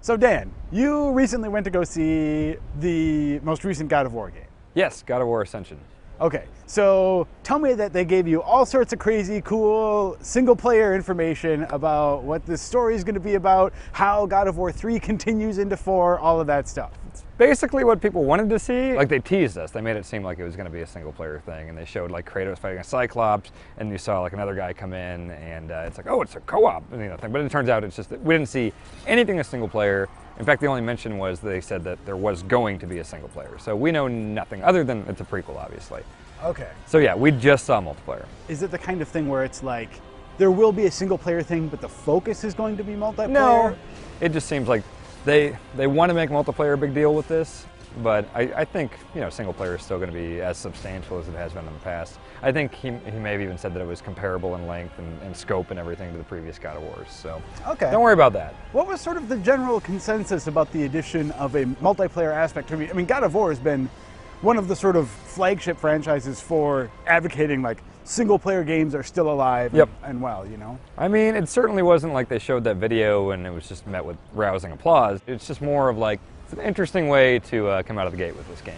So Dan, you recently went to go see the most recent God of War game. Yes, God of War Ascension. Okay, so tell me that they gave you all sorts of crazy, cool, single-player information about what the story is going to be about, how God of War 3 continues into 4, all of that stuff. It's basically what people wanted to see. Like, they teased us. They made it seem like it was going to be a single-player thing, and they showed like Kratos fighting a Cyclops, and you saw like another guy come in, and it's like, oh, it's a co-op, thing. But it turns out it's just that we didn't see anything as single-player. In fact, the only mention was they said that there was going to be a single player. So we know nothing other than it's a prequel, obviously. Okay. So yeah, we just saw multiplayer. Is it the kind of thing where it's like, there will be a single player thing, but the focus is going to be multiplayer? No, it just seems like they want to make multiplayer a big deal with this, but I think, single player is still going to be as substantial as it has been in the past. I think he may have even said that it was comparable in length and scope and everything to the previous God of Wars, so okay. Don't worry about that. What was sort of the general consensus about the addition of a multiplayer aspect to me? I mean, God of War has been one of the sort of flagship franchises for advocating like single player games are still alive and well, I mean, it certainly wasn't like they showed that video and it was just met with rousing applause. It's just more of like, it's an interesting way to come out of the gate with this game.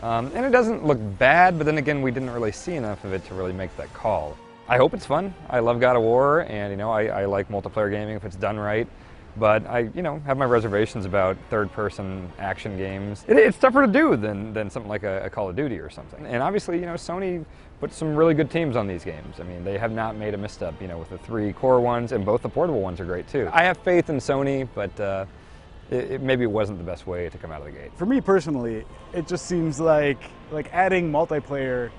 And it doesn't look bad, but then again, we didn't really see enough of it to really make that call. I hope it's fun. I love God of War, and I like multiplayer gaming if it's done right. But I, have my reservations about third-person action games. It's tougher to do than something like a Call of Duty or something. And obviously, Sony put some really good teams on these games. I mean, they have not made a misstep, with the 3 core ones, and both the portable ones are great too. I have faith in Sony, but maybe it wasn't the best way to come out of the gate. For me personally, it just seems like adding multiplayer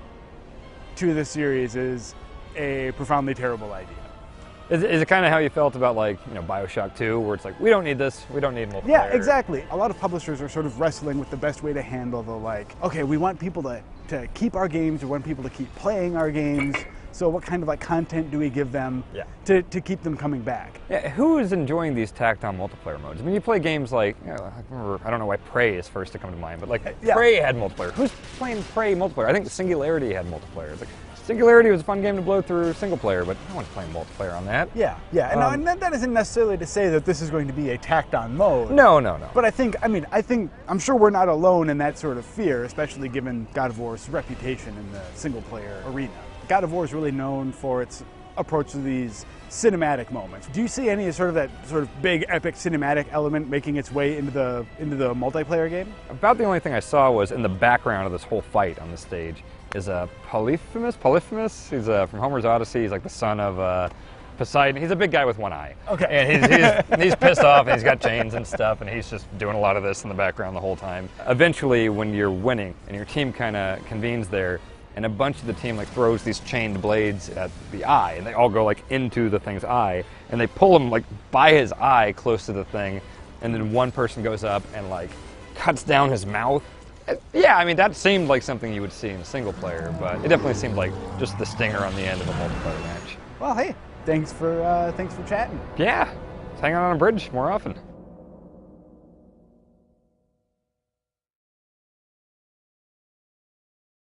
to the series is a profoundly terrible idea. Is it kind of how you felt about BioShock 2, where it's like, we don't need this, we don't need multiplayer? Yeah, exactly. A lot of publishers are sort of wrestling with the best way to handle the okay, we want people to keep our games, we want people to keep playing our games, so what kind of content do we give them to keep them coming back? Yeah, who is enjoying these tacked-on multiplayer modes? I mean, you play games like, I don't know why Prey is first to come to mind, but Prey had multiplayer. Who's playing Prey multiplayer? I think Singularity had multiplayer. It's like, Singularity was a fun game to blow through single player, but no one's playing multiplayer on that. Yeah. And that isn't necessarily to say that this is going to be a tacked-on mode. No. But I'm sure we're not alone in that sort of fear, especially given God of War's reputation in the single-player arena. God of War is really known for its approach to these cinematic moments. Do you see any sort of big epic cinematic element making its way into the multiplayer game? About the only thing I saw was in the background of this whole fight on the stage is Polyphemus. He's from Homer's Odyssey. He's like the son of Poseidon. He's a big guy with one eye. Okay. And he's pissed off, and he's got chains and stuff, and he's just doing a lot of this in the background the whole time. Eventually, when you're winning and your team kind of convenes there, and a bunch of the team throws these chained blades at the eye, and they all go into the thing's eye, and they pull him by his eye close to the thing, and then one person goes up and cuts down his mouth. Yeah, I mean, that seemed like something you would see in a single player, but it definitely seemed like just the stinger on the end of a multiplayer match. Well, hey, thanks for chatting. Yeah, let's hang out on a bridge more often.